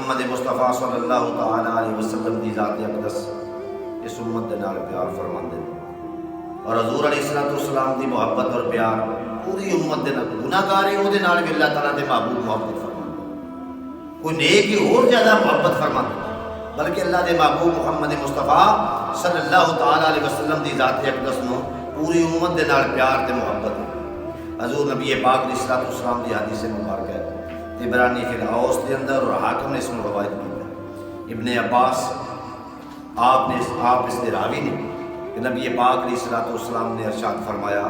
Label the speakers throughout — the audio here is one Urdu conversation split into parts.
Speaker 1: محمد مصطفیٰ صلی اللہ تعالی علیہ وسلم دی ذات اقدس اس امت دے نال پیار فرماندے اور حضور علیہ السلام دی محبت اور پیار پوری امت دے نال گناہگار ہے وہ دے نال بھی اللہ تعالیٰ دے محبوب محبت فرماندے کوئی نیک ہی اور زیادہ محبت فرماندے بلکہ اللہ دے محبوب محمد مصطفیٰ صلی اللہ تعالی علیہ وسلم دی ذات اقدس نو پوری امت دے نال پیار تے محبت ہے۔ حضور نبی پاک علیہ السلام دی حدیث مبارک ہے عبرانی فی الاوس کے اندر اور حاکم نے اس میں روایت کی ہے ابن عباس آپ اس کے راوی نے کہ نبی پاک علیہ السلام نے ارشاد فرمایا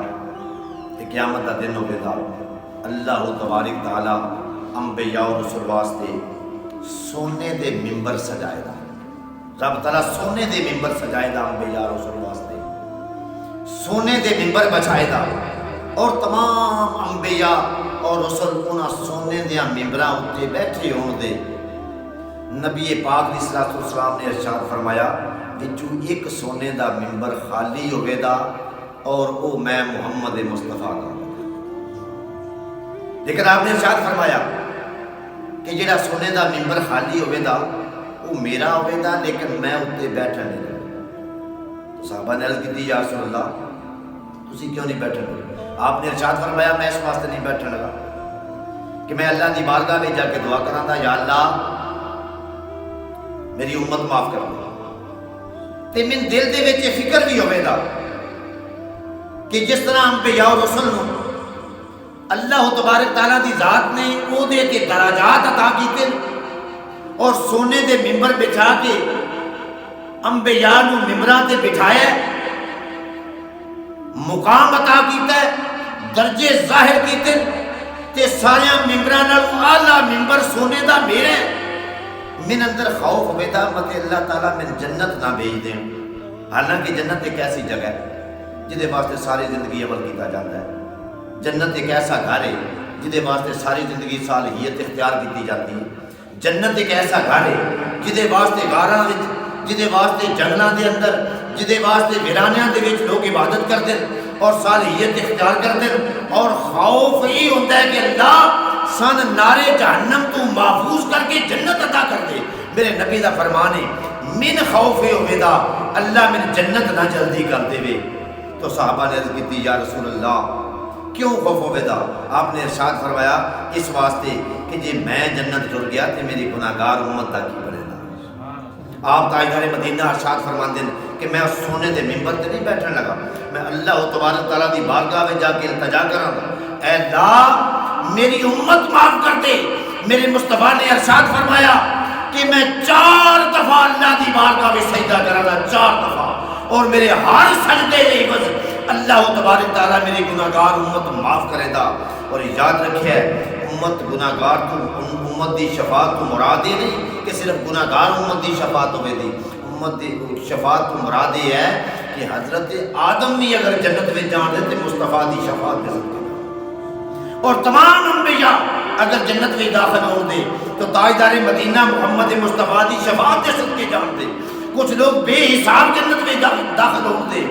Speaker 1: کہ قیامت کا دن ہوگا اللہ تبارک تعالی انبیاء و رسول واسطے سونے دے ممبر سجائے گا۔ رب تعالیٰ سونے دے ممبر سجائے گا انبیاء و رسول واسطے، سونے دے ممبر بچائے گا اور تمام انبیاء اور رسول انہاں سونے دیا ممبراں اتے بیٹھے ہون دے نبی پاک علیہ السلام نے ارشاد فرمایا وچوں ایک سونے دا ممبر خالی ہوئے دا اور او میں محمد مصطفیٰ دا۔ لیکن آپ نے ارشاد فرمایا کہ جڑا سونے دا ممبر خالی ہوئے دا وہ میرا ہوئے دا لیکن میں اتے بیٹھا نہیں رہا۔ تو صحابہ نے عرض کی یا رسول اللہ تسی کیوں نہیں بیٹھے ہوئے؟ آپ نے ارشاد فرمایا میں اس واسطے نہیں بیٹھنے لگا کہ میں اللہ دی بارگاہ میں جا کے دعا کراں دا یا اللہ میری امت معاف کر دے تے من دل دے وچ فکر بھی ہوے گا کہ جس طرح انبیاء و رسول نو اللہ تبارک تعالیٰ دی ذات نے او دے کے درجات عطا کیتے اور سونے دے ممبر بچھا کے انبیاء نو ممبراں تے بٹھایا مقام عطا کیتا ہے درجے ظاہر کیتے تے سارے ممبراں نال اعلیٰ ممبر سونے دا میرا ہے۔ من اندر خوف ہوئے دا مت اللہ تعالیٰ من جنت نہ بھیج دیں، حالانکہ جنت ایک ایسی جگہ ہے جدے واسطے ساری زندگی عمل کیتا جاتا ہے۔ جنت ایک ایسا گھر ہے جدے واسطے ساری زندگی صالحیت اختیار کی جاتی ہے۔ جنت ایک ایسا گھر ہے جدے واسطے غاراں وچ جدے واسطے جنگلاں دے اندر جدے واسطے ویرانیاں دے وچ لوگ عبادت کرتے ہیں اور صالحیت اختیار کرتے ہیں اور خوف یہ ہوتا ہے کہ اللہ سن نارے جہنم تو محفوظ کر کے جنت عطا کر دے۔ میرے نبی دا فرمان ہے من خوف ہوئے دا اللہ من جنت نہ جلدی کر دے وے۔ تو صحابہ نے عرض کی یا رسول اللہ کیوں خوف ہوئے دا؟ آپ نے ارشاد فرمایا اس واسطے کہ جی میں جنت ٹر گیا تے میری گناہگار امت تک کی بڑھے دا۔ آپ تاجدار مدینہ ارشاد فرمان دیں کہ میں اس سونے دے ممبر تے نہیں بیٹھنے لگا، میں اللہ تبارک تعالیٰ دی بارگاہ میں جا کے التجا کراں گا اے اللہ میری امت معاف کر دے۔ میرے مصطفیٰ نے ارشاد فرمایا کہ میں 4 دفعہ اللہ دی بارگاہ میں سجدہ کراں گا، 4 دفعہ، اور میرے ہر سجدے میں عوض اللہ تبارک تعالیٰ میری گناہگار امت معاف کرے گا۔ اور یاد رکھے امت گناہگار تو امت دی شفاعت تو مراد ہی نہیں کہ صرف گناہگار امت دی شفاعت ہوئے دی، امت دی شفاعت تو مراد یہ ہے کہ حضرت آدم بھی اگر جنت میں جان دے تو مصطفیٰ دی شفاعت میں سکتے اور تمام انبیاء اگر جنت میں داخل ہوں دے تو تاجدار مدینہ محمد مصطفیٰ دی شفاعت دے سکتے جان دے۔ کچھ لوگ بے حساب جنت میں داخل ہوں دے،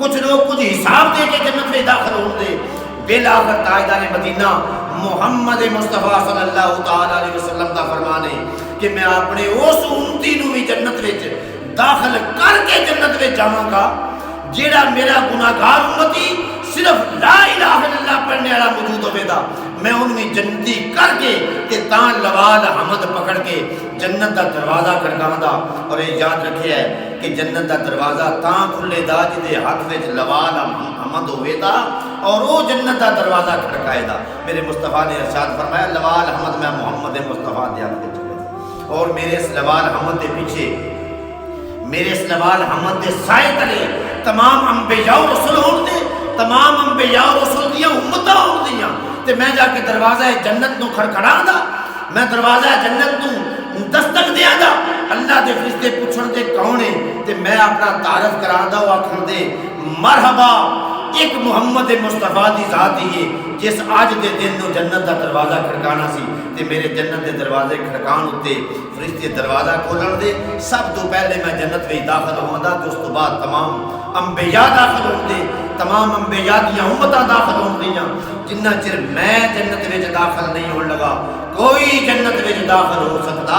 Speaker 1: کچھ لوگ کچھ حساب دے کے جنت میں داخل ہوں دے۔ بالآخر تاجدار مدینہ محمد مصطفیٰ صلی اللہ تعالی علیہ وسلم کا فرمان ہے کہ میں اپنے اس امتی نو بھی جنت میں داخل کر کے جنت میں جاواں گا جیڑا میرا گناہگار امتی صرف لا الہ الا اللہ پڑھنے والا موجود ہوئے دا، میں ان میں جنتی کر کے تے تاں لوال حمد پکڑ کے جنت دا دروازہ کھڑکاں دا۔ اور یہ یاد رکھے ہے کہ جنت دا دروازہ تاں کھلے دا جدے ہاتھ وچ لوال حمد ہوئے دا اور وہ جنت دا دروازہ کھڑکائے دا۔ میرے مصطفیٰ نے ارشاد فرمایا لوال حمد میں محمد مصطفیٰ دے ہاتھ وچ اور میرے اس لوال حمد دے پیچھے میرے اس لوال حمد دے سائے تلے تمام انبیاء و رسول ہون دے، تمام انبیاء و رسول دیاں امتاں ہون دیاں تے میں جا کے دروازہ جنت نو کھڑکھڑاں دا، میں دروازہ جنت نو دستک دیاں دا۔ اللہ دے فرشتے پوچھن دے کون ہے تے میں اپنا تعارف کراں دا، وہ آکھن دے مرحبا ایک محمد مصطفیٰ دی ذات ہی ہے جس آج دے دن نو جنت دا دروازہ کھڑکانا سی تے میرے جنت دے دروازے کھڑکان ہوتے فرشتے دروازہ کھولن دے سب تو پہلے میں جنت میں داخل ہوں دا تو اس تو بعد تمام انبیاء داخل ہوں دے، تمام انبیاء دیاں امتاں داخل ہوں دیاں۔ جنہ چر میں جنت میں داخل نہیں ہون لگا کوئی جنت میں داخل ہو سکتا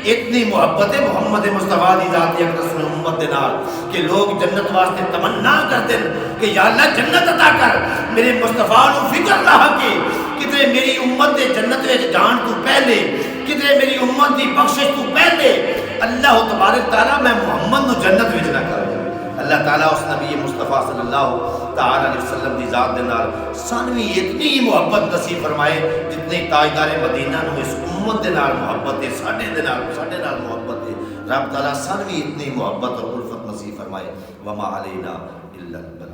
Speaker 1: اتنی محبت ہے محمد مصطفیٰ دی ذات اقدس میں امت دے نال کہ لوگ جنت واسطے تمنا کرتے ہیں کہ یا اللہ جنت عطا کر، میرے مصطفیٰ نو فکر رہا کہ کدھر میری امت دے جنت وچ جان تو پہلے، کدھر میری امت دی بخشش تو پہلے اللہ تبارک تعالیٰ میں محمد نو جنت وچ نہ کر دے۔ اللہ تعالیٰ اس نبی مصطفیٰ صلی اللہ تعالیٰ علیہ وسلم دی ذات دے نال سانویں اتنی محبت نصیب فرمائے جتنی تاجدار مدینہ نو اس امت دے نال محبت ہے، ساڈے نال محبت ہے۔ رب تعالیٰ سانویں اتنی محبت اور الفت نصیب فرمائے۔ وما علینا الا البلاغ۔